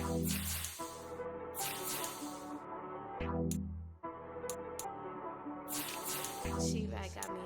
She-Rag got me.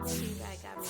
T-Bag got me.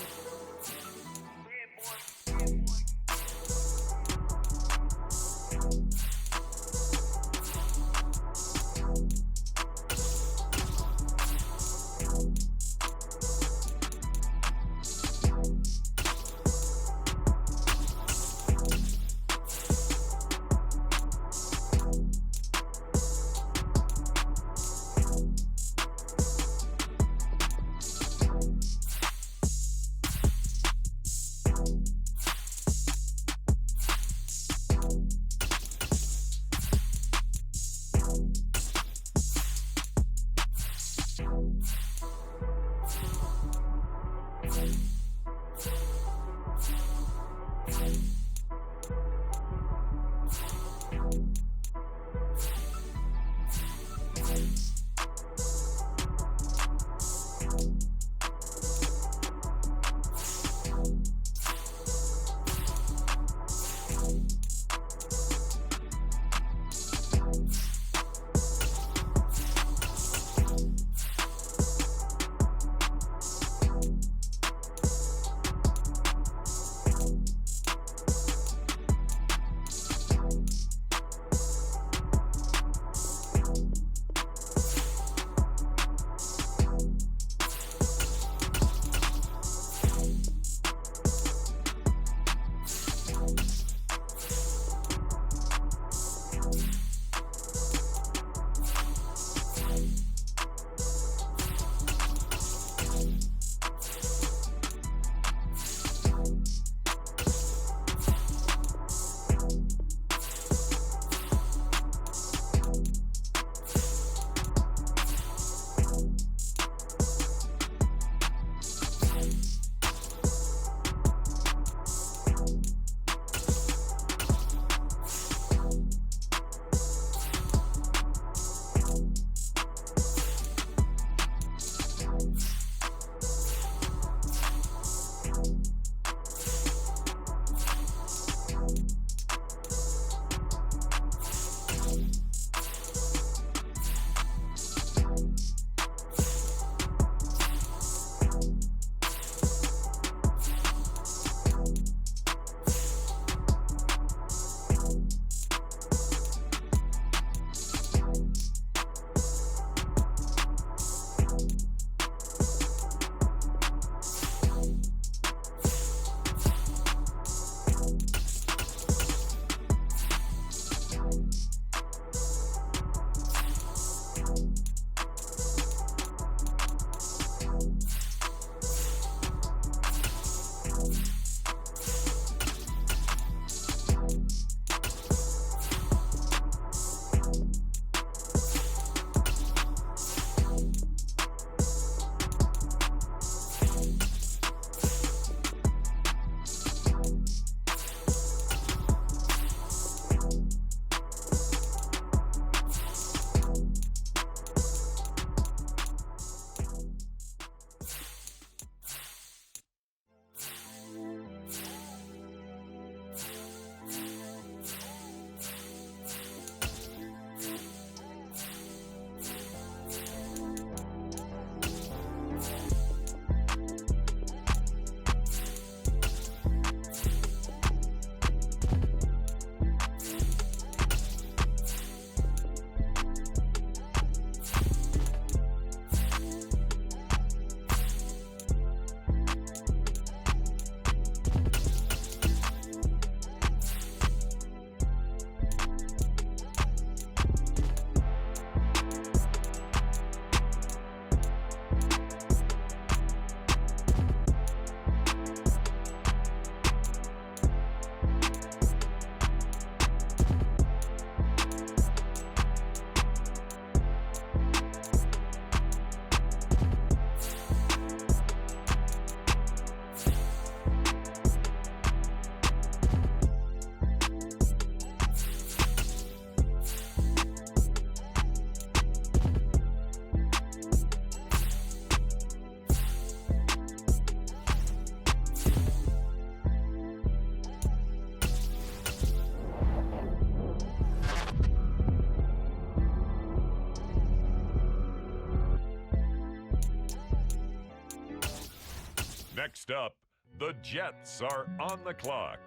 Next up, the Jets are on the clock.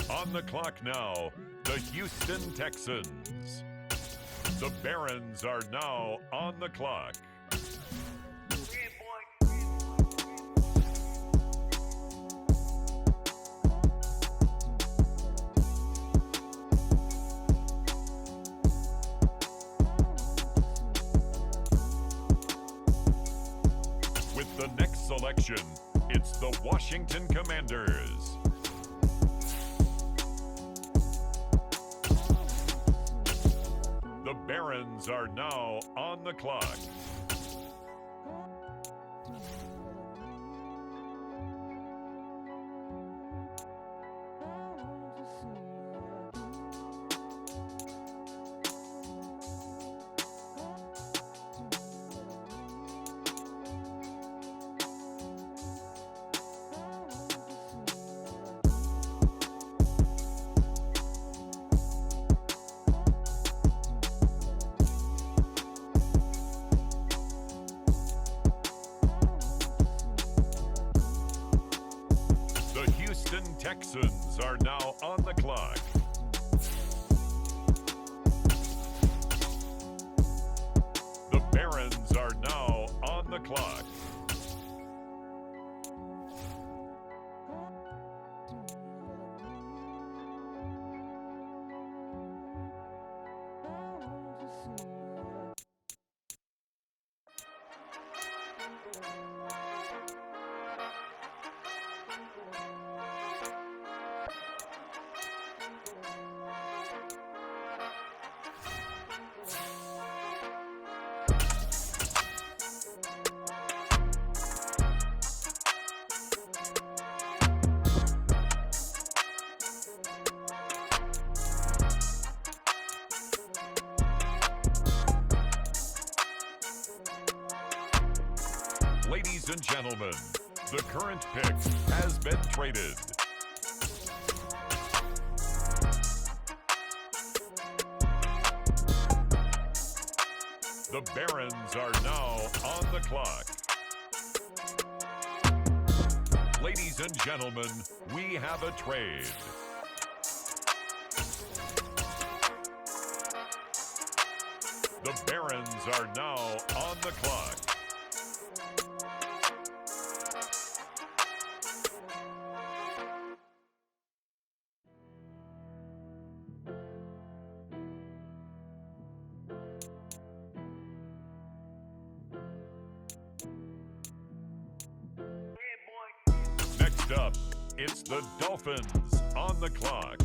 On the clock now, the Houston Texans. The Barons are now on the clock. With the next selection, it's the Washington Commanders. The Barons are now on the clock. The Houston Texans are now on the clock. The Barons are now on the clock. Ladies and gentlemen, the current pick has been traded. The Barons are now on the clock. Ladies and gentlemen, we have a trade. The Barons are now on the clock. Next up, it's the Dolphins on the clock.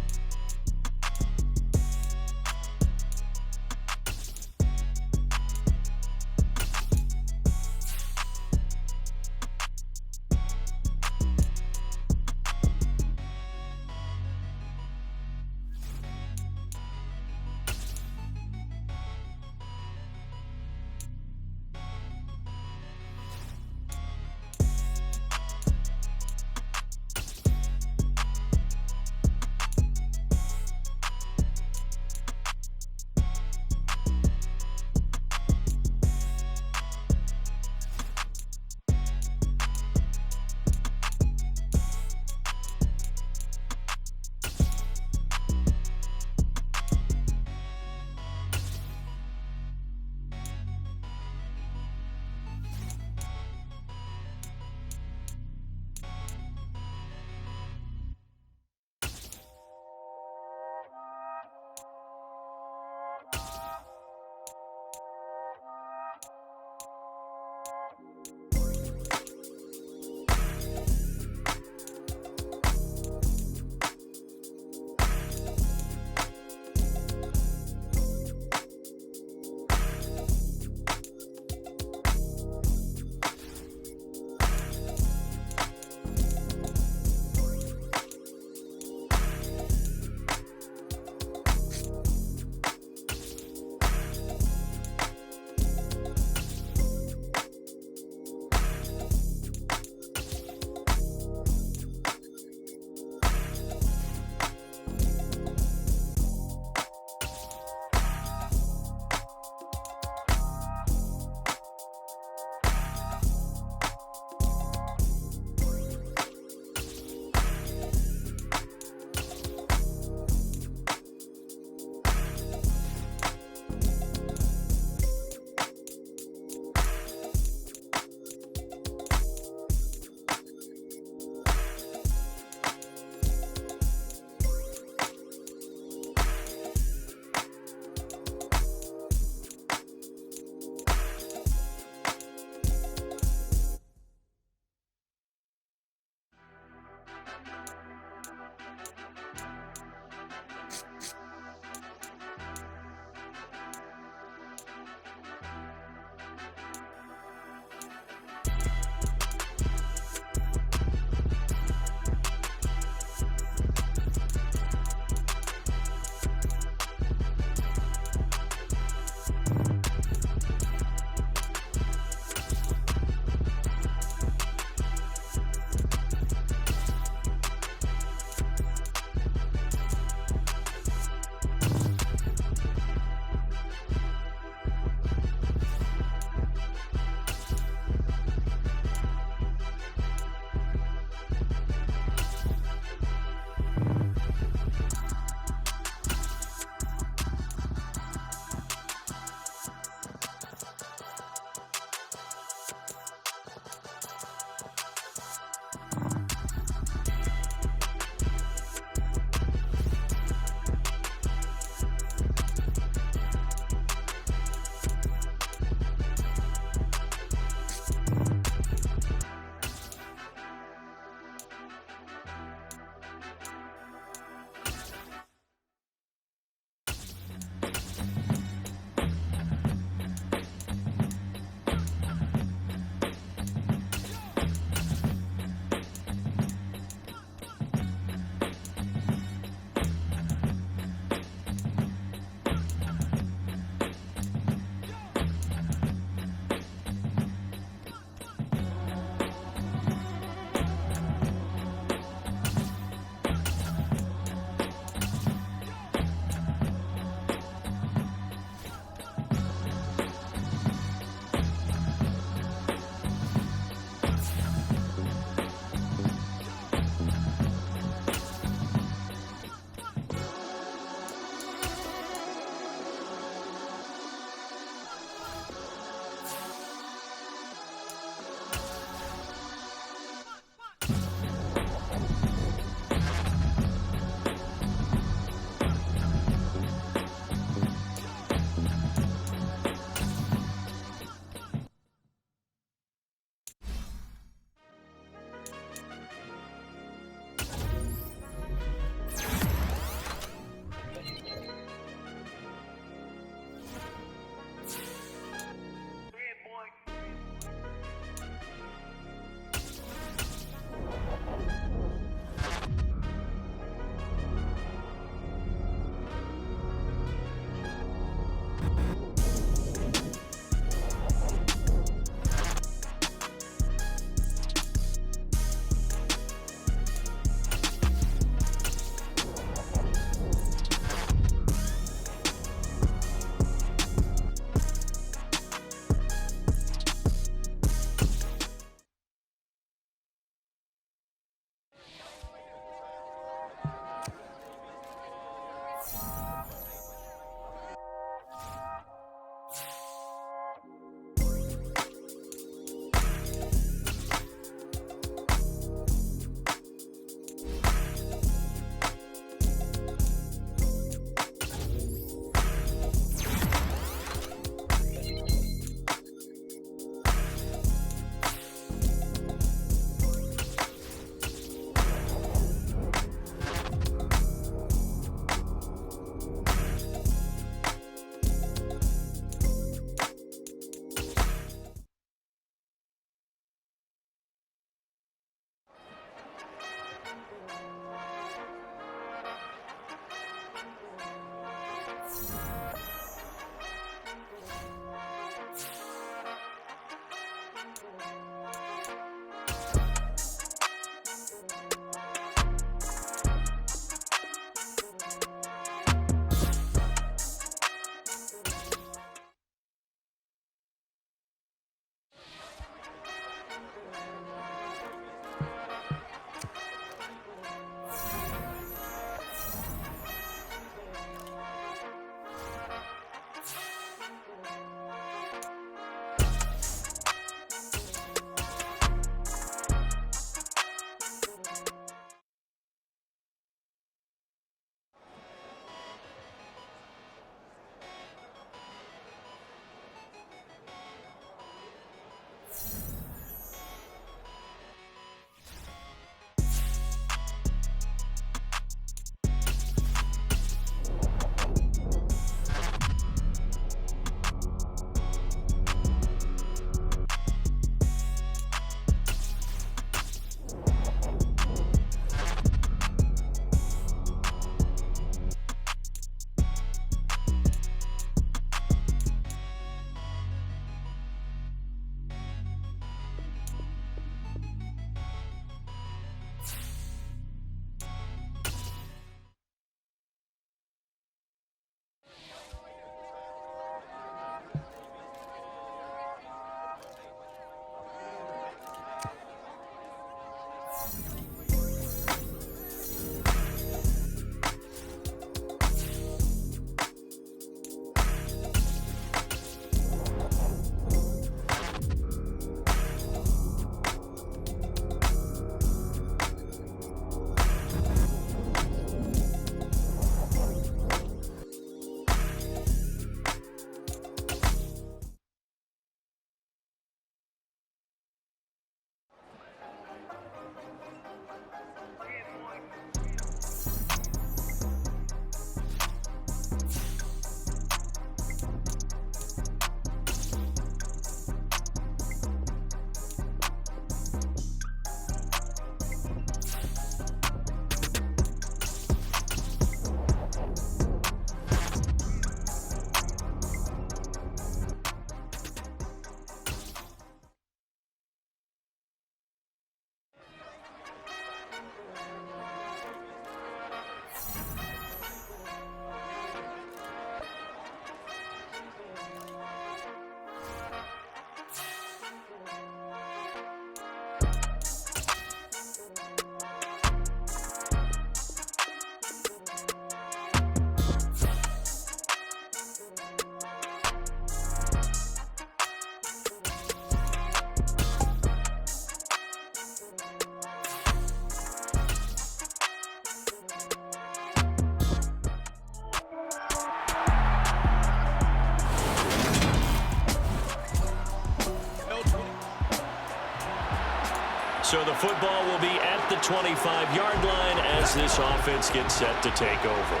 So the football will be at the 25-yard line as this offense gets set to take over.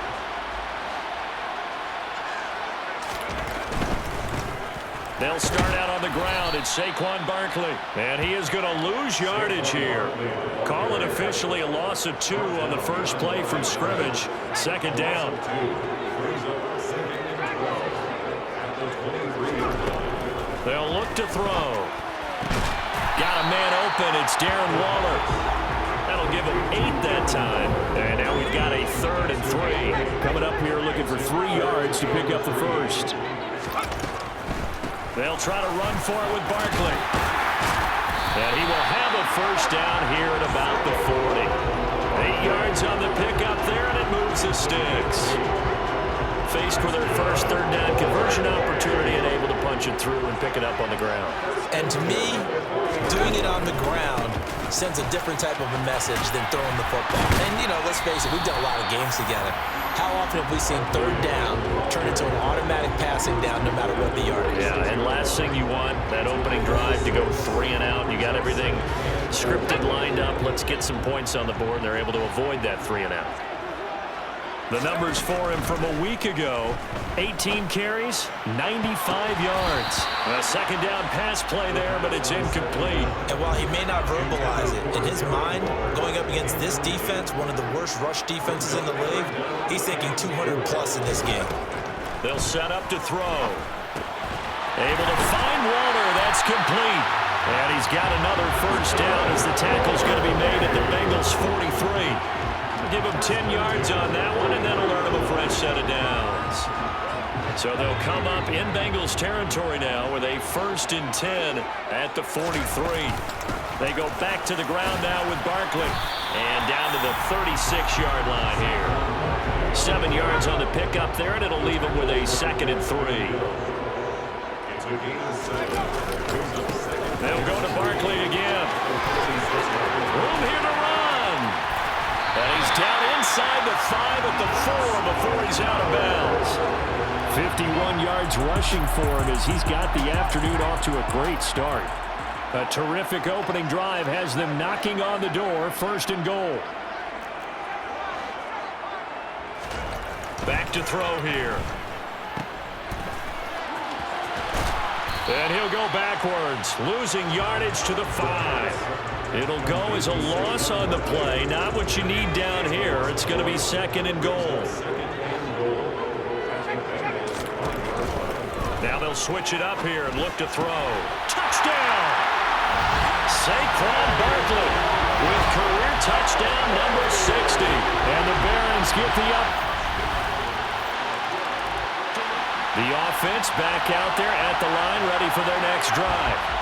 They'll start out on the ground. It's Saquon Barkley. And he is going to lose yardage here. Call it officially a loss of 2 on the first play from scrimmage. Second down. They'll look to throw. Got a man open. It's Darren Waller. That'll give him 8 that time. And now we've got a 3rd and 3. Coming up here looking for 3 yards to pick up the first. They'll try to run for it with Barkley. And he will have a first down here at about the 40. 8 yards on the pickup there, and it moves the sticks. Faced with their first 3rd down conversion opportunity and able to punch it through and pick it up on the ground. And to me, doing it on the ground sends a different type of a message than throwing the football. And, you know, let's face it, we've done a lot of games together. How often have we seen 3rd down turn into an automatic passing down no matter what the yardage is? Yeah, and last thing you want, that opening drive to go 3 and out. You got everything scripted, lined up. Let's get some points on the board, and they're able to avoid that 3 and out. The numbers for him from a week ago, 18 carries, 95 yards. A second down pass play there, but it's incomplete. And while he may not verbalize it, in his mind, going up against this defense, one of the worst rush defenses in the league, he's thinking 200-plus in this game. They'll set up to throw. Able to find Waller. That's complete. And he's got another first down as the tackle's going to be made at the Bengals' 43. Give him 10 yards on that one, and that'll earn him a fresh set of downs. So they'll come up in Bengals territory now with a 1st and 10 at the 43. They go back to the ground now with Barkley. And down to the 36-yard line here. 7 yards on the pickup there, and it'll leave them with a 2nd and 3. They'll go to Barkley again. Room here to run. And he's down inside the 5 at the 4 before he's out of bounds. 51 yards rushing for him as he's got the afternoon off to a great start. A terrific opening drive has them knocking on the door. 1st and goal. Back to throw here. And he'll go backwards, losing yardage to the 5. It'll go as a loss on the play. Not what you need down here. It's going to be 2nd and goal. Now they'll switch it up here and look to throw. Touchdown! Saquon Barkley with career touchdown number 60. And the Barons get the up. The offense back out there at the line, ready for their next drive.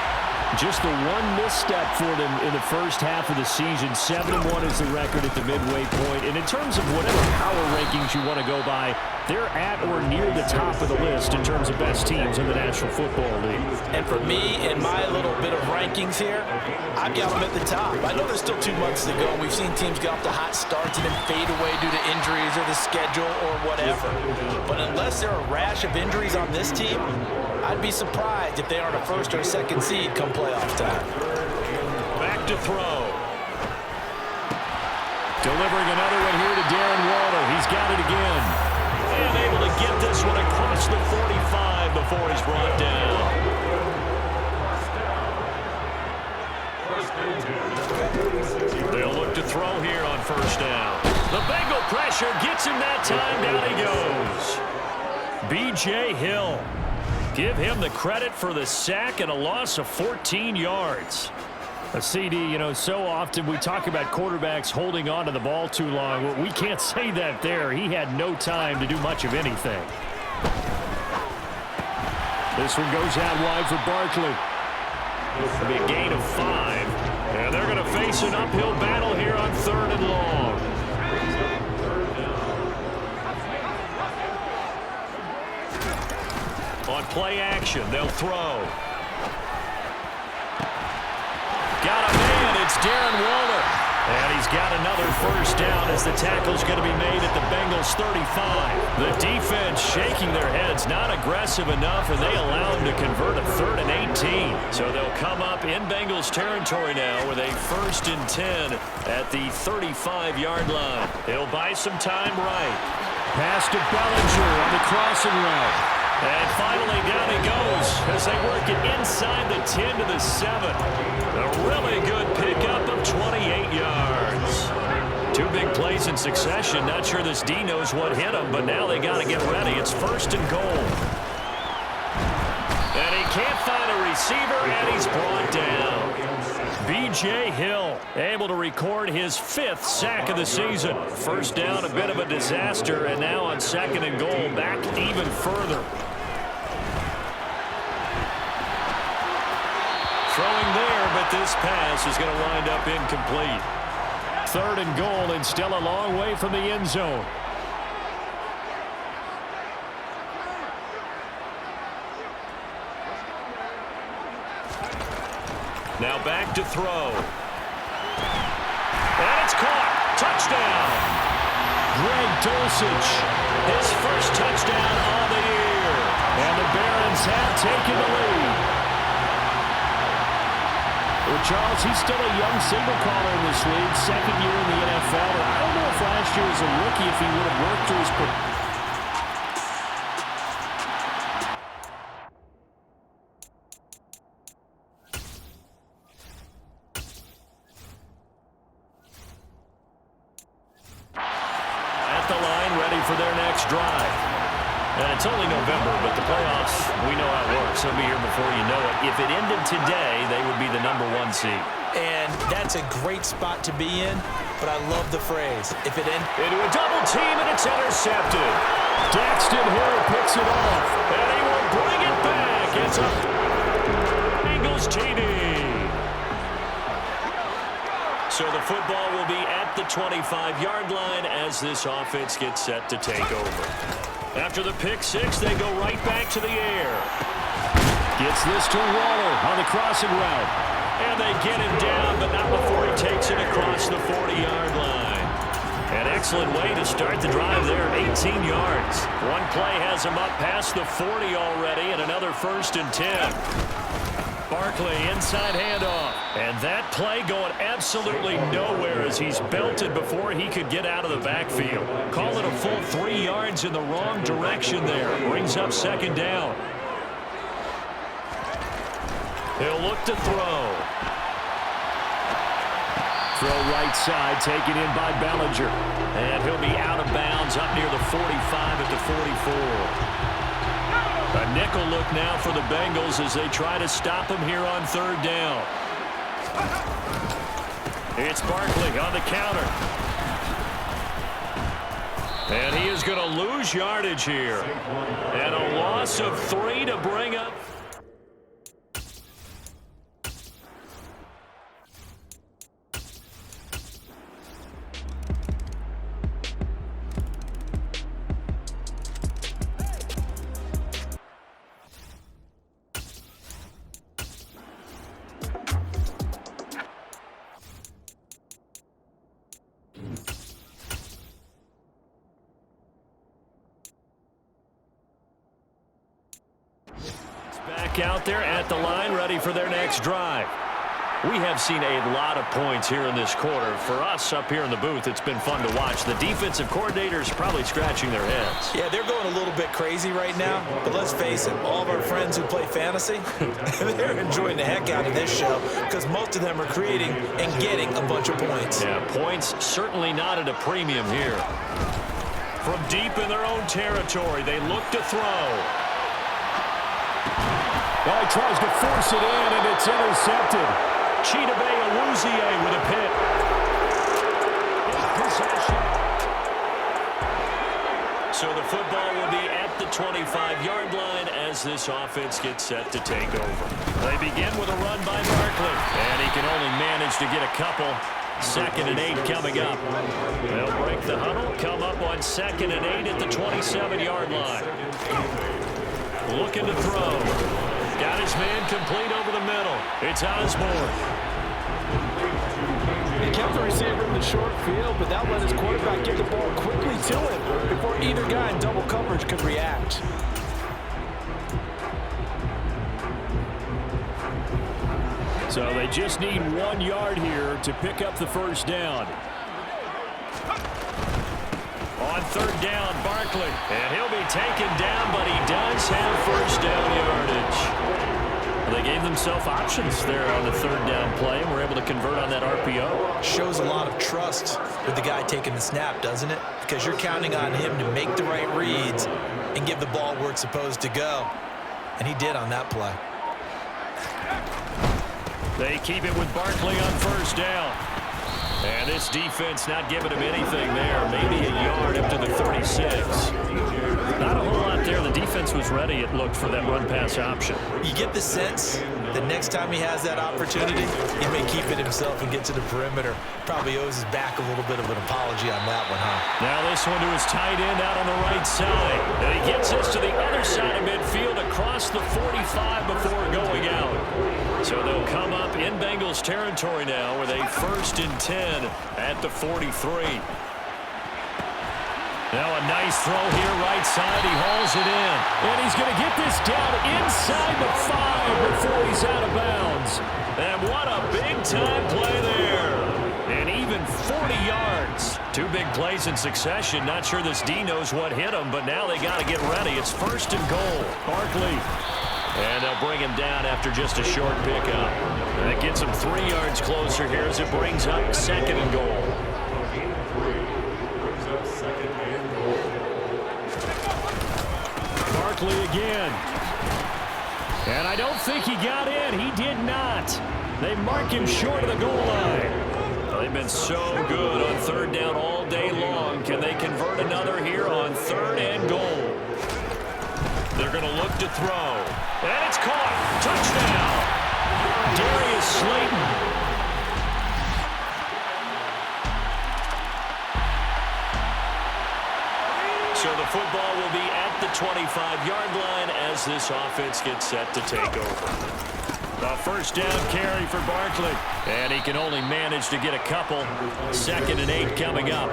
Just the one misstep for them in the first half of the season. 7-1 is the record at the midway point. And in terms of whatever power rankings you want to go by, they're at or near the top of the list in terms of best teams in the National Football League. And for me, in my little bit of rankings here, I've got them at the top. I know there's still 2 months to go. We've seen teams get off to hot starts and then fade away due to injuries or the schedule or whatever. But unless there are a rash of injuries on this team, I'd be surprised if they aren't a 1st or 2nd seed come playoff time. Back to throw. Delivering another one here to Darren Waller. He's got it again. And able to get this one across the 45 before he's brought down. They'll look to throw here on 1st down. The Bengal pressure gets him that time. Down he goes. B.J. Hill. Give him the credit for the sack and a loss of 14 yards. A CD, you know, so often we talk about quarterbacks holding on to the ball too long. Well, we can't say that there. He had no time to do much of anything. This one goes out wide for Barkley. It'll be a gain of 5. And they're going to face an uphill battle here on 3rd and long. On play action, they'll throw. Got a man, it's Darren Waller. And he's got another first down as the tackle's going to be made at the Bengals 35. The defense shaking their heads, not aggressive enough, and they allow him to convert a 3rd and 18. So they'll come up in Bengals territory now with a 1st and 10 at the 35-yard line. He'll buy some time right. Pass to Bellinger on the crossing route. And finally, down he goes as they work it inside the 10 to the 7. A really good pickup of 28 yards. 2 big plays in succession. Not sure this D knows what hit him, but now they got to get ready. It's 1st and goal. And he can't find a receiver, and he's brought down. B.J. Hill able to record his 5th sack of the season. First down, a bit of a disaster, and now on 2nd and goal, back even further. Throwing there, but this pass is going to wind up incomplete. 3rd and goal, and still a long way from the end zone. Now back to throw. And it's caught. Touchdown. Greg Dulcich, his first touchdown on the year. And the Barons have taken the lead. Well, Charles, he's still a young signal caller in this league, 2nd year in the NFL. And I don't know if last year as a rookie, if he would have worked through his at the line, ready for their next drive. And it's only November, but the playoffs, we know how it works. They'll be here before you know it. If it ended today, they would be the #1 seed. And that's a great spot to be in, but I love the phrase, if it ends. Into a double team, and it's intercepted. Daxton Hill picks it off, and he will bring it back. It's a Bengals TD. So the football will be at the 25-yard line as this offense gets set to take over. After the pick six, they go right back to the air. Gets this to Waller on the crossing route. And they get him down, but not before he takes it across the 40-yard line. An excellent way to start the drive there, 18 yards. One play has him up past the 40 already, and another 1st and 10. Barkley, inside handoff. And that play going absolutely nowhere as he's belted before he could get out of the backfield. Call it a full 3 yards in the wrong direction there. Brings up 2nd down. He'll look to throw. Throw right side, taken in by Bellinger. And he'll be out of bounds up near the 45 at the 44. A nickel look now for the Bengals as they try to stop him here on 3rd down. It's Barkley on the counter. And he is going to lose yardage here. And a loss of 3 to bring up. Back out there at the line, ready for their next drive. We have seen a lot of points here in this quarter. For us up here in the booth, it's been fun to watch. The defensive coordinators probably scratching their heads. Yeah, they're going a little bit crazy right now. But let's face it, all of our friends who play fantasy, they're enjoying the heck out of this show because most of them are creating and getting a bunch of points. Yeah, points certainly not at a premium here. From deep in their own territory, they look to throw. Well, he tries to force it in, and it's intercepted. Chidobe Awuzie with a pick. Possession. So the football will be at the 25-yard line as this offense gets set to take over. They begin with a run by Barkley, and he can only manage to get a couple. 2nd and 8 coming up. They'll break the huddle, come up on 2nd and 8 at the 27-yard line. Looking to throw. Got his man complete over the middle. It's Osborne. You kept the receiver in the short field, but that let his quarterback get the ball quickly to him before either guy in double coverage could react. So they just need 1 yard here to pick up the first down. On third down, Barkley. And he'll be taken down, but he does have first down yardage. Well, they gave themselves options there on the third down play and were able to convert on that RPO. Shows a lot of trust with the guy taking the snap, doesn't it? Because you're counting on him to make the right reads and give the ball where it's supposed to go. And he did on that play. They keep it with Barkley on first down. And this defense not giving him anything there. Maybe a yard up to the 36. Not a whole lot there. The defense was ready, it looked, for that run-pass option. You get the sense that next time he has that opportunity, he may keep it himself and get to the perimeter. Probably owes his back a little bit of an apology on that one, huh? Now this one to his tight end out on the right side. And he gets us to the other side of midfield across the 45 before going out. So they'll come up in Bengals territory now with a 1st and 10 at the 43. Now a nice throw here right side. He hauls it in. And he's going to get this down inside the 5 before he's out of bounds. And what a big-time play there. And even 40 yards. 2 big plays in succession. Not sure this D knows what hit him, but now they got to get ready. It's 1st and goal. Barkley. And they'll bring him down after just a short pickup. And it gets him 3 yards closer here as it brings up 2nd and goal. Barkley again. And I don't think he got in. He did not. They mark him short of the goal line. Well, they've been so good on third down all day long. Can they convert another here on 3rd and goal? They're going to look to throw. And it's caught. Touchdown. Darius Slayton. So the football will be at the 25-yard line as this offense gets set to take over. A 1st down carry for Barkley. And he can only manage to get a couple. 2nd and 8 coming up.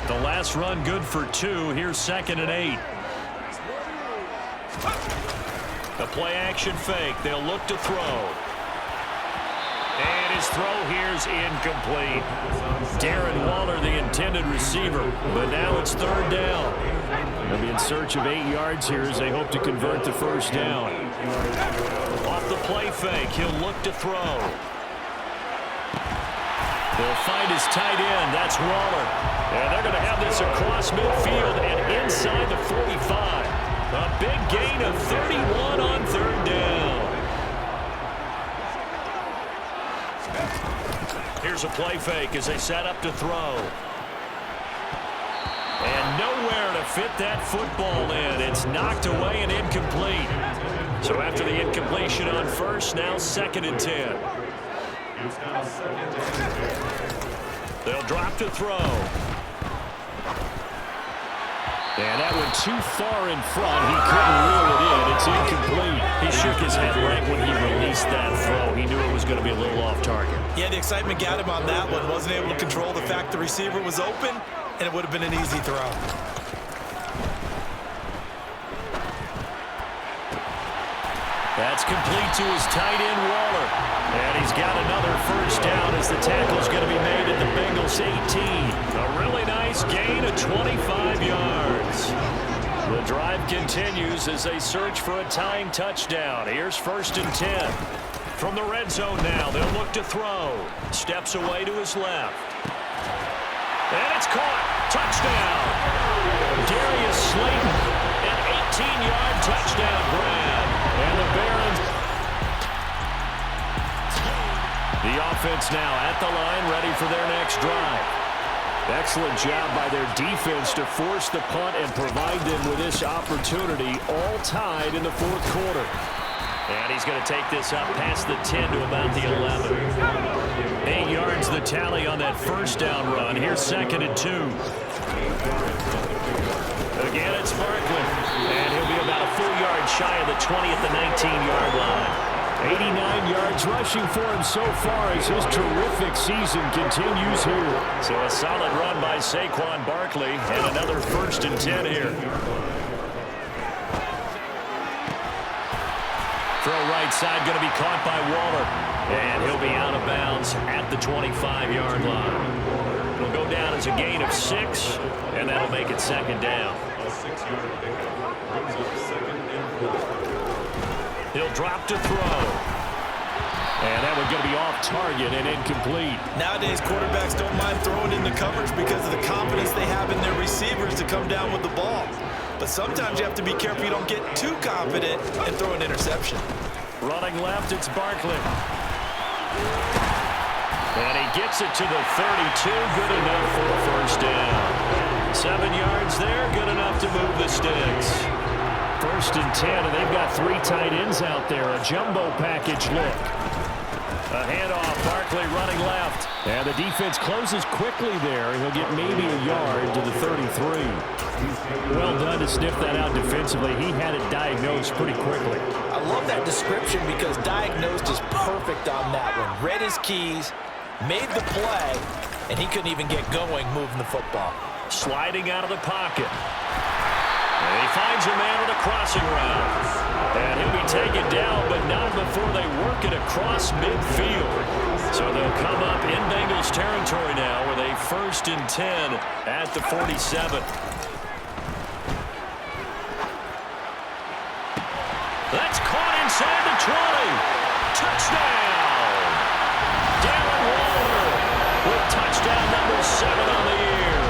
The last run good for 2. Here's 2nd and 8. The play-action fake. They'll look to throw. And his throw here's incomplete. Darren Waller, the intended receiver. But now it's 3rd down. They'll be in search of 8 yards here as they hope to convert the 1st down. Off the play fake, he'll look to throw. They'll find his tight end. That's Waller. And they're going to have this across midfield and inside the 45. A big gain of 31 on 3rd down. Here's a play fake as they set up to throw. And nowhere to fit that football in. It's knocked away and incomplete. So after the incompletion on 1st, now 2nd and 10. They'll drop to throw. And that went too far in front. He couldn't reel it in. It's incomplete. He shook his head right when he released that throw. He knew it was going to be a little off target. Yeah, the excitement got him on that one. Wasn't able to control the fact the receiver was open, and it would have been an easy throw. That's complete to his tight end, Waller. And he's got another 1st down as the tackle's going to be made at the Bengals 18. A really nice gain of 25 yards. The drive continues as they search for a tying touchdown. Here's 1st and 10. From the red zone now, they'll look to throw. Steps away to his left. And it's caught. Touchdown. Darius Slayton. An 18-yard touchdown grab. And the Barons. The offense now at the line, ready for their next drive. Excellent job by their defense to force the punt and provide them with this opportunity, all tied in the 4th quarter. And he's going to take this up past the 10 to about the 11. 8 yards the tally on that 1st down run. Here's 2nd and 2. Again, it's Barkley. shy of the 20 at the 19-yard line. 89 yards rushing for him so far as his terrific season continues here. So a solid run by Saquon Barkley and another 1st and 10 here. Throw right side going to be caught by Waller. And he'll be out of bounds at the 25-yard line. It'll go down as a gain of 6, and that'll make it 2nd down. He'll drop to throw. And that one's going to be off target and incomplete. Nowadays, quarterbacks don't mind throwing into coverage because of the confidence they have in their receivers to come down with the ball. But sometimes you have to be careful you don't get too confident and throw an interception. Running left, it's Barkley. And he gets it to the 32. Good enough for a 1st down. 7 yards there, good enough to move the sticks. 1st and 10, and they've got 3 tight ends out there. A jumbo package look. A handoff, Barkley running left. And the defense closes quickly there. He'll get maybe a yard to the 33. Well done to sniff that out defensively. He had it diagnosed pretty quickly. I love that description because diagnosed is perfect on that one. Read his keys, made the play, and he couldn't even get going moving the football. Sliding out of the pocket. And he finds a man with a crossing route. And he'll be taken down, but not before they work it across midfield. So they'll come up in Bengals territory now with a 1st and 10 at the 47. That's caught inside the 20. Touchdown! Darren Waller with touchdown number 7 on the year.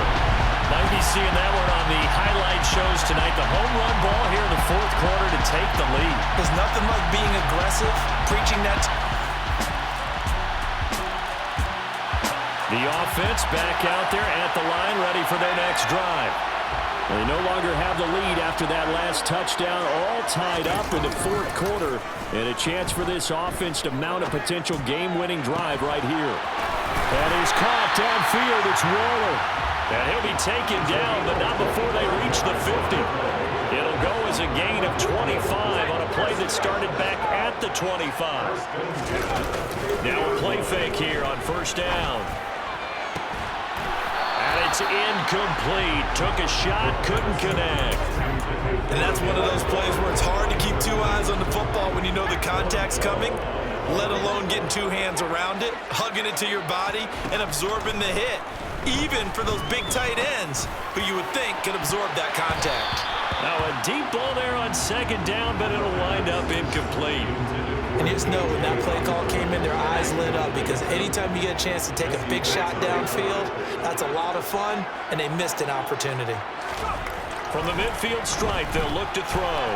Might be seeing that one on the highlight shows tonight. The home run ball here in the 4th quarter to take the lead. There's nothing like being aggressive, preaching that. The offense back out there at the line, ready for their next drive. They no longer have the lead after that last touchdown, all tied up in the 4th quarter, and a chance for this offense to mount a potential game-winning drive right here. And he's caught downfield. It's Waller. And he'll be taken down, but not before they reach the 50. It'll go as a gain of 25 on a play that started back at the 25. Now a play fake here on 1st down. And it's incomplete. Took a shot, couldn't connect. And that's one of those plays where it's hard to keep 2 eyes on the football when you know the contact's coming, let alone getting 2 hands around it, hugging it to your body, and absorbing the hit. Even for those big tight ends who you would think could absorb that contact. Now a deep ball there on 2nd down, but it'll wind up incomplete. And you just know when that play call came in, their eyes lit up because anytime you get a chance to take a big shot downfield, that's a lot of fun, and they missed an opportunity. From the midfield stripe, they'll look to throw.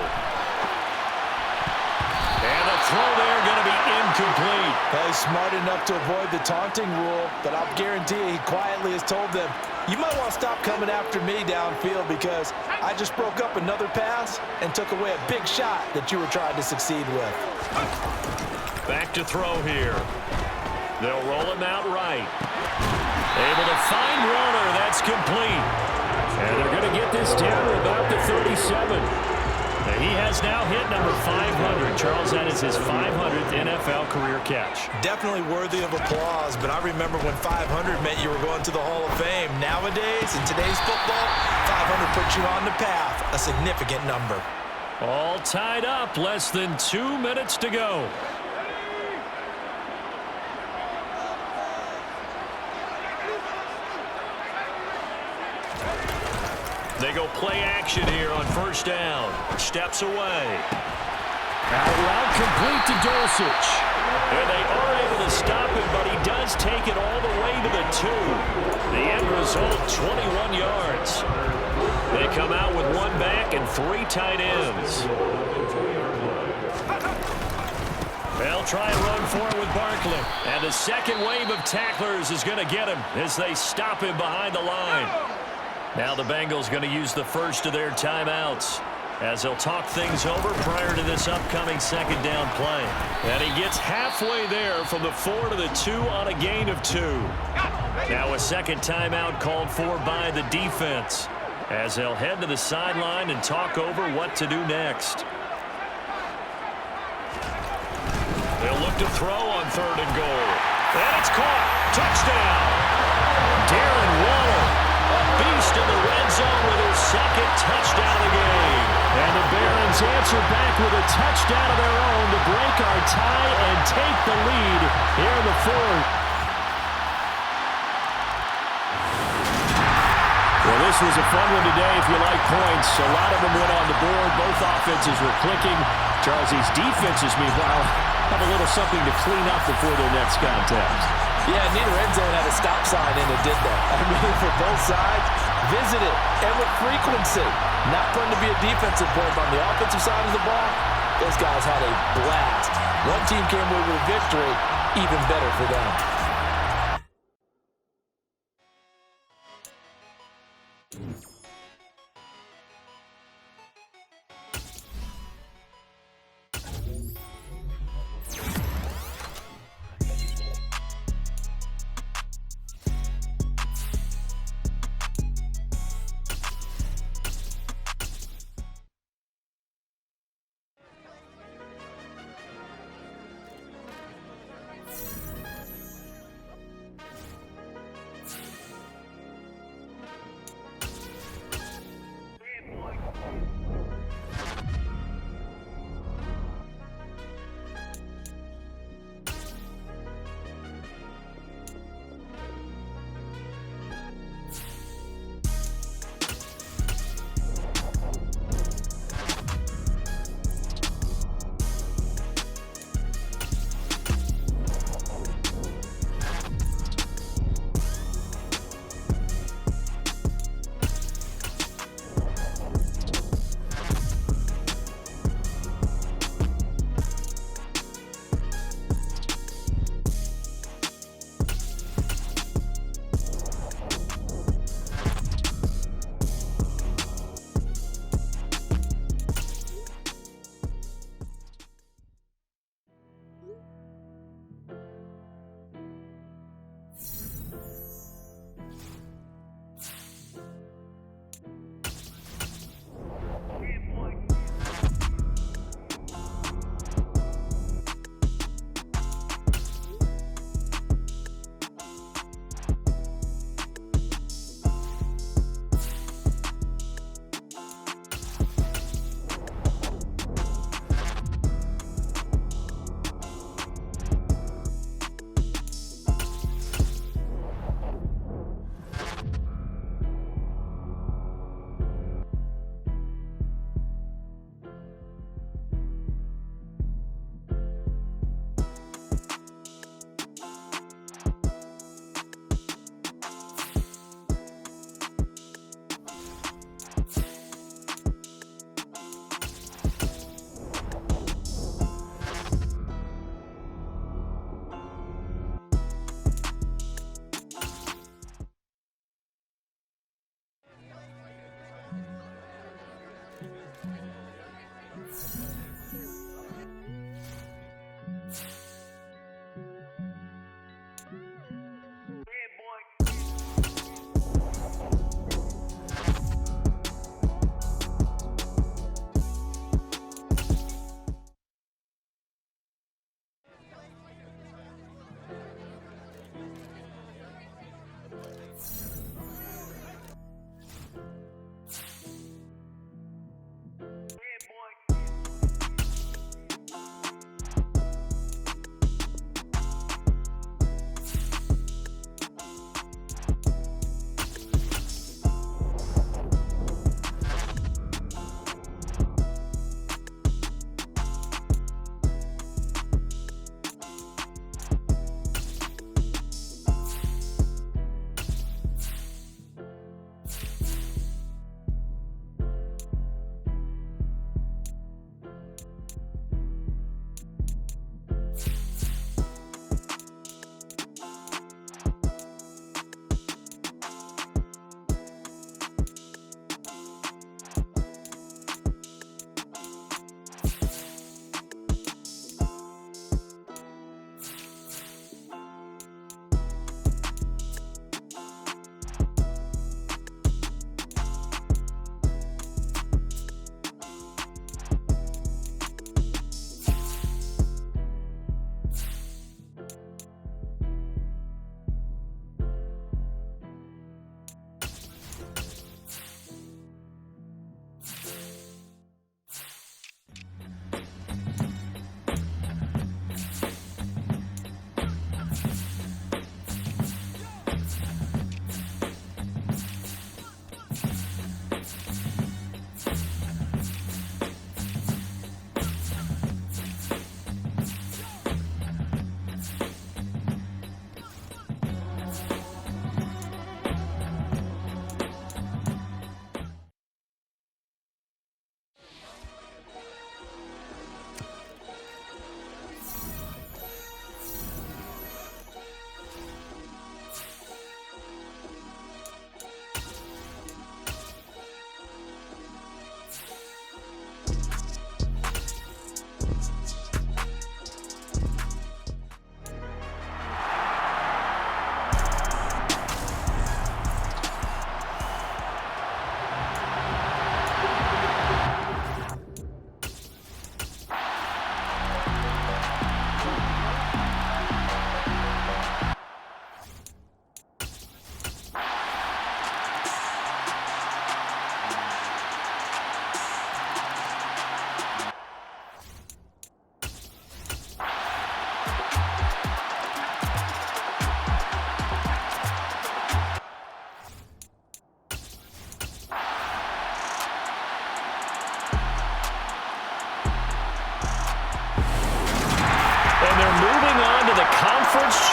And the throw there going to be incomplete. Well, he's smart enough to avoid the taunting rule, but I'll guarantee you he quietly has told them, you might want to stop coming after me downfield because I just broke up another pass and took away a big shot that you were trying to succeed with. Back to throw here. They'll roll him out right. Able to find Waller. That's complete. And they're going to get this down to about the 37. And he has now hit number 500. Charles, that is his 500th NFL career catch. Definitely worthy of applause, but I remember when 500 meant you were going to the Hall of Fame. Nowadays, in today's football, 500 puts you on the path, a significant number. All tied up, less than 2 minutes to go. They go play action here on 1st down. Steps away. Out route complete to Dulcich. And they are able to stop him, but he does take it all the way to the 2. The end result, 21 yards. They come out with 1 back and 3 tight ends. They'll try and run for it with Barkley. And the second wave of tacklers is going to get him as they stop him behind the line. Now the Bengals going to use the first of their timeouts as they'll talk things over prior to this upcoming 2nd down play. And he gets halfway there from the 4 to the 2 on a gain of 2. Now a second timeout called for by the defense as they'll head to the sideline and talk over what to do next. up to throw on 3rd and goal. And it's caught. Touchdown. Darren Waller, a beast in the red zone with his 2nd touchdown of the game. And the Barons answer back with a touchdown of their own to break our tie and take the lead here in the 4th. Well, this was a fun one today if you like points. A lot of them went on the board. Both offenses were clicking. Charlie's defenses, meanwhile, have a little something to clean up before their next contest. Yeah, neither end zone had a stop sign, and it did that. I mean, for both sides, visit it, and with frequency. Not going to be a defensive play, but on the offensive side of the ball, those guys had a blast. One team came away with a victory, even better for them.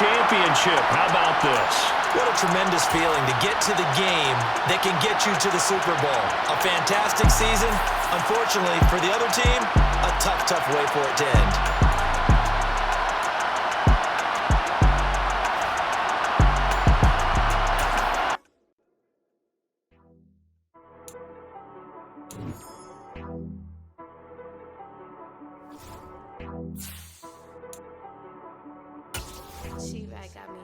championship. How about this? What a tremendous feeling to get to the game that can get you to the Super Bowl. A fantastic season. Unfortunately, for the other team, a tough, tough way for it to end. T-Bag got me.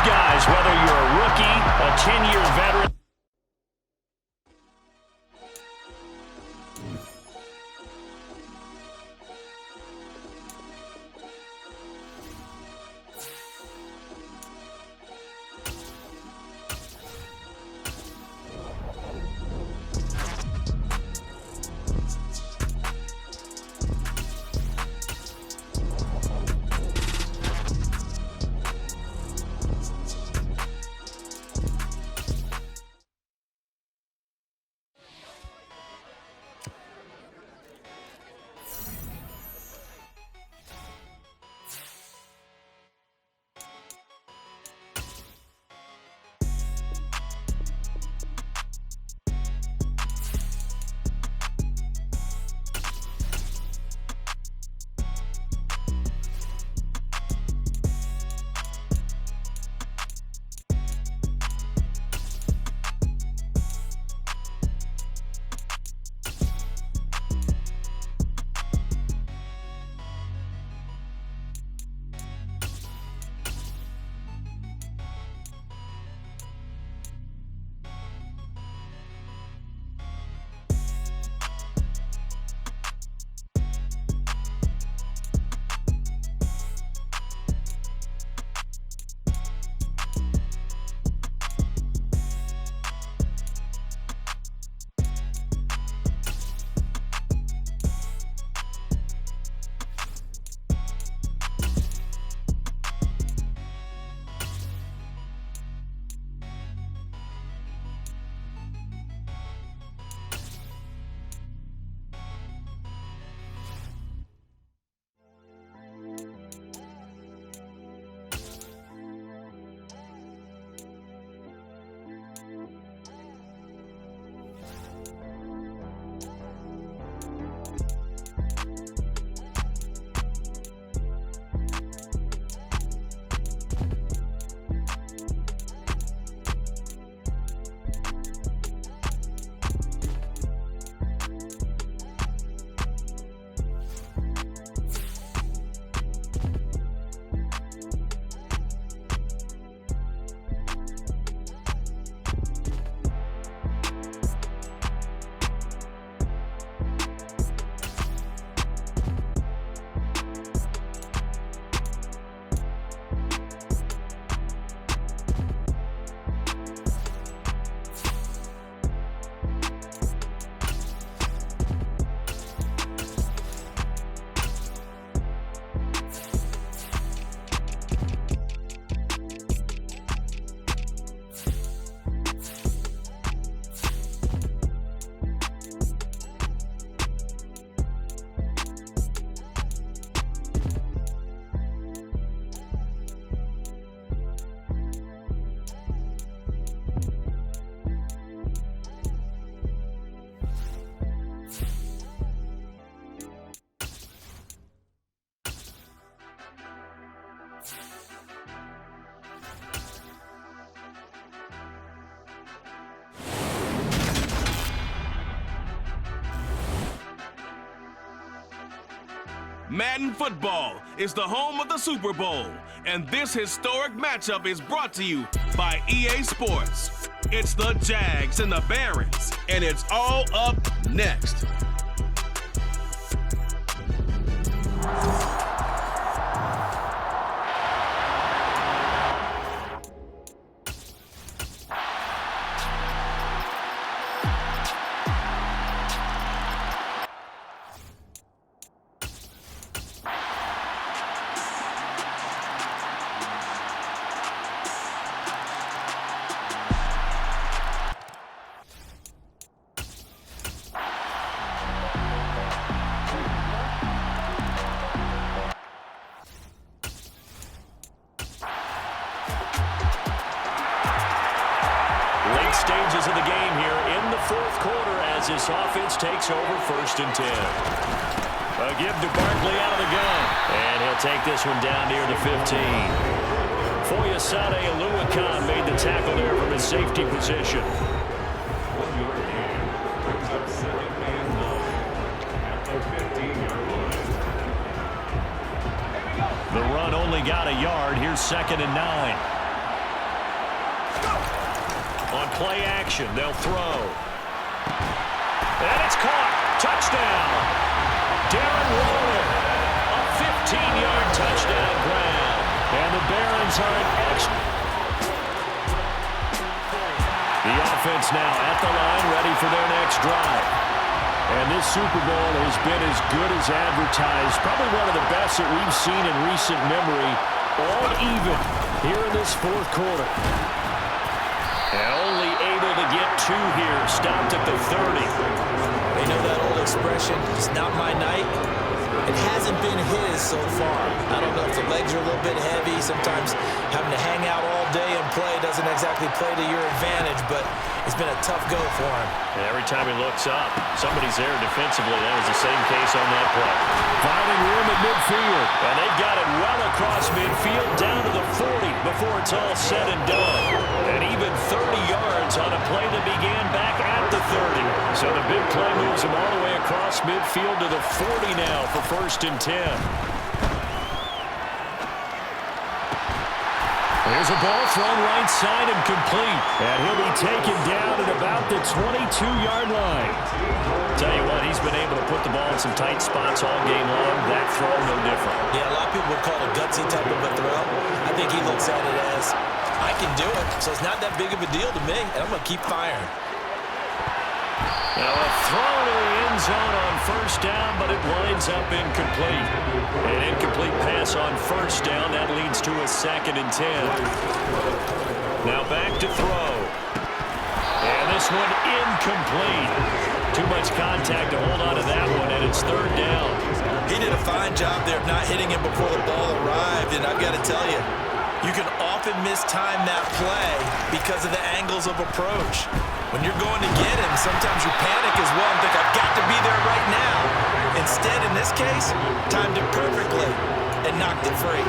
Guys, whether you're a rookie, a 10-year veteran. Madden football is the home of the Super Bowl, and this historic matchup is brought to you by EA Sports. It's the Jags and the Barons, and it's all up next. Late stages of the game here in the fourth quarter as this offense takes over 1st and 10. A give to Barkley out of the gun. And he'll take this one down near the 15. Foyesade Oluwakan made the tackle there from his safety position. The run only got a yard. Here's 2nd and 9. On play action, they'll throw. And it's caught. Touchdown. Darren Waller. A 15-yard touchdown grab. And the Barons are an extra. The offense now at the line, ready for their next drive. And this Super Bowl has been as good as advertised. Probably one of the best that we've seen in recent memory. All even here in this fourth quarter. And only able to get 2 here. Stopped at the 30. They know that old expression, it's not my night. It hasn't been his so far. I don't know if the legs are a little bit heavy. Sometimes having to hang out all day and play doesn't exactly play to your advantage, but it's been a tough go for him. And every time he looks up, somebody's there defensively. That was the same case on that play. Finding room at midfield. And they've got it well across midfield down to the 40 before it's all said and done. And even 30 yards on a play that began back at the 30. So the big play moves him all the way across midfield to the 40 now for 1st and 10. There's a ball thrown right side and complete. And he'll be taken down at about the 22-yard line. Tell you what, he's been able to put the ball in some tight spots all game long. That throw, no different. Yeah, a lot of people would call it a gutsy type of a throw. I think he looks at it as, I can do it, so it's not that big of a deal to me, and I'm going to keep firing. Now a throw to the end zone on 1st down, but it winds up incomplete. An incomplete pass on 1st down. That leads to a 2nd and 10. Now back to throw. And this one incomplete. Too much contact to hold on to that one, and it's 3rd down. He did a fine job there of not hitting him before the ball arrived, and I've got to tell you, you can often mistime that play because of the angles of approach. When you're going to get him, sometimes you panic as well and think, I've got to be there right now. Instead, in this case, timed it perfectly and knocked it free.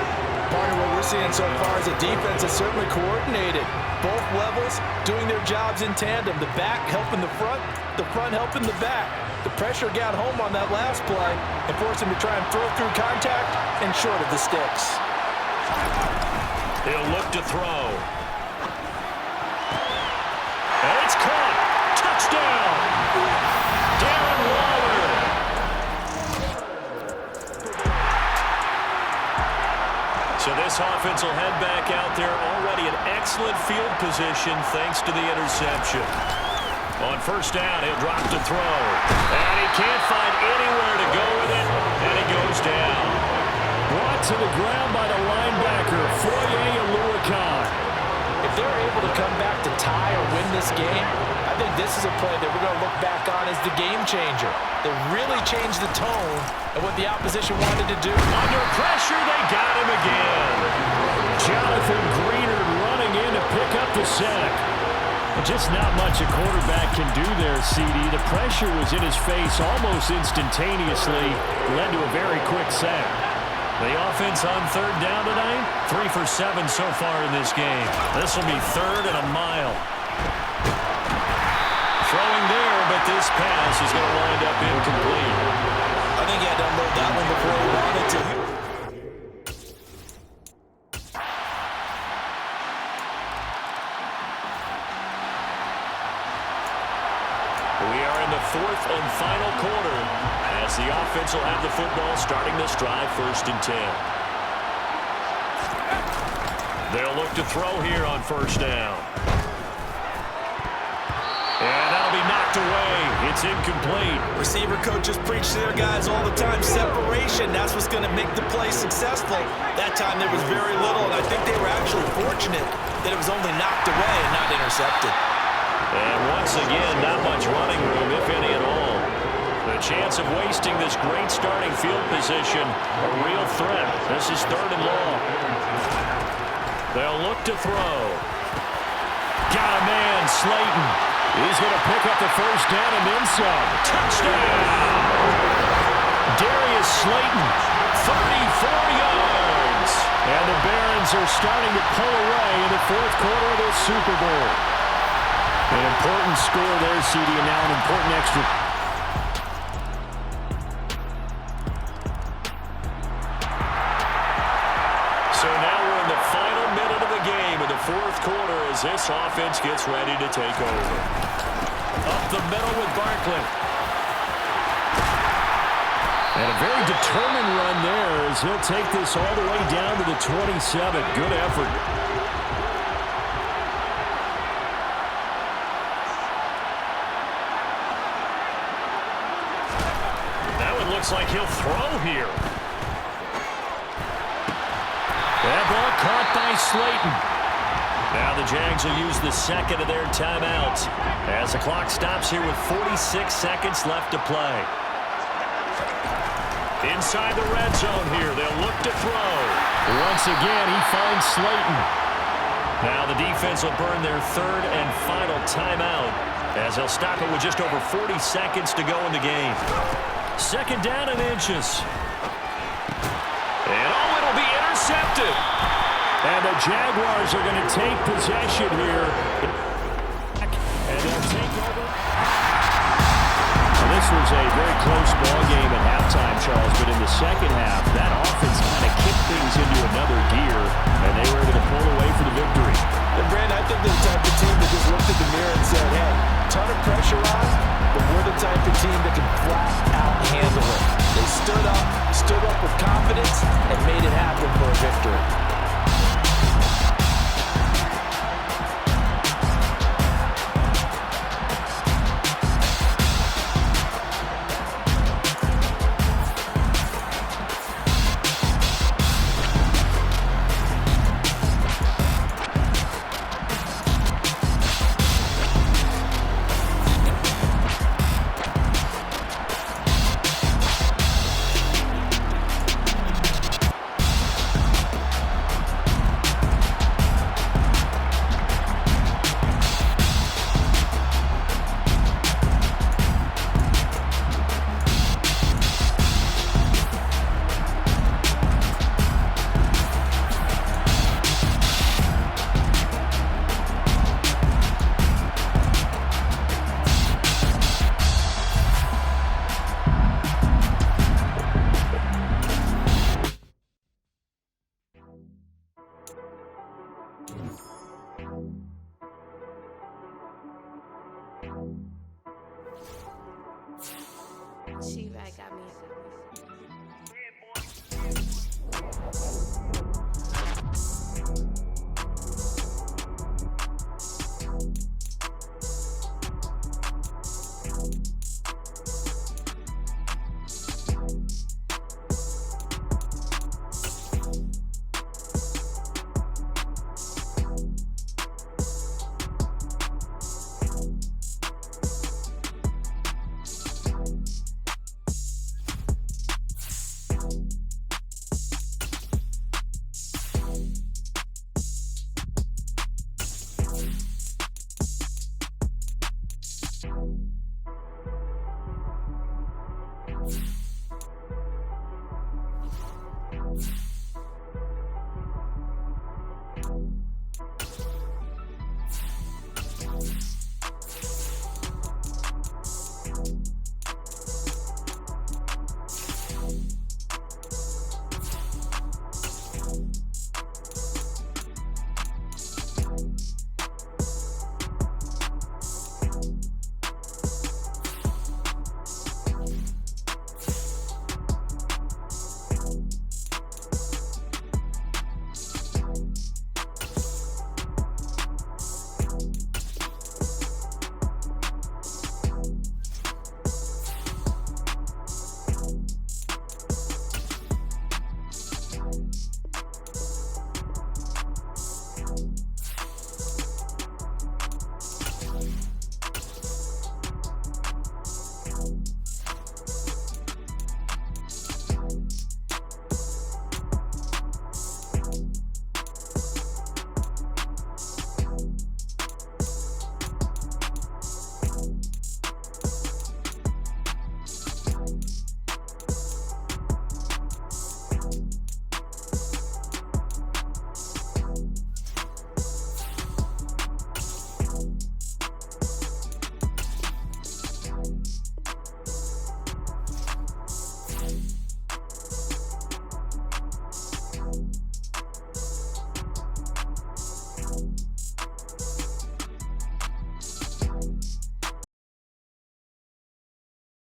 Part of what we're seeing so far is a defense that's certainly coordinated. Both levels doing their jobs in tandem. The back helping the front helping the back. The pressure got home on that last play and forced him to try and throw through contact and short of the sticks. He'll look to throw. And it's caught. Touchdown. Darren Waller. So this offense will head back out there already in excellent field position thanks to the interception. On 1st down, he'll drop to throw. And he can't find anywhere to go with it. And he goes down. Brought to the ground by the linebacker, Foye Oluwakan. If they're able to come back to tie or win this game, I think this is a play that we're going to look back on as the game changer. They really changed the tone of what the opposition wanted to do. Under pressure, they got him again. Jonathan Greenard running in to pick up the sack. Just not much a quarterback can do there, CD. The pressure was in his face almost instantaneously. Led to a very quick sack. The offense on 3rd down tonight, 3 for 7 so far in this game. This will be 3rd and a mile. Throwing there, but this pass is going to wind up incomplete. I think he had to unload fumbled that one before he wanted to. We are in the fourth and final quarter as the offense will have the football starting this drive, 1st and 10. They'll look to throw here on 1st down. And that'll be knocked away. It's incomplete. Receiver coaches preach to their guys all the time. Separation, that's what's going to make the play successful. That time there was very little, and I think they were actually fortunate that it was only knocked away and not intercepted. And once again, not much running room, if any at all. The chance of wasting this great starting field position, a real threat. This is 3rd and long. They'll look to throw. Got a man, Slayton. He's going to pick up the 1st down and then some. Touchdown! Darius Slayton, 34 yards. And the Barons are starting to pull away in the 4th quarter of this Super Bowl. An important score there, CD, and now an important extra. So now we're in the final minute of the game in the 4th quarter as this offense gets ready to take over. Up the middle with Barkley. And a very determined run there as he'll take this all the way down to the 27. Good effort. Looks like he'll throw here. That ball caught by Slayton. Now the Jags will use the 2nd of their timeouts as the clock stops here with 46 seconds left to play. Inside the red zone here, they'll look to throw. Once again, he finds Slayton. Now the defense will burn their 3rd and final timeout as they'll stop it with just over 40 seconds to go in the game. 2nd down and inches. And it'll be intercepted. And the Jaguars are going to take possession here. And they'll take over. This was a very close ball game at halftime, Charles, but in the 2nd half, that offense kind of kicked things into another gear, and they were able to pull away for the victory. And Brandon, I think they're the type of team that just looked at the mirror and said, hey, ton of pressure on, but we're the type of team that can flat out handle it. They stood up with confidence, and made it happen for a victory.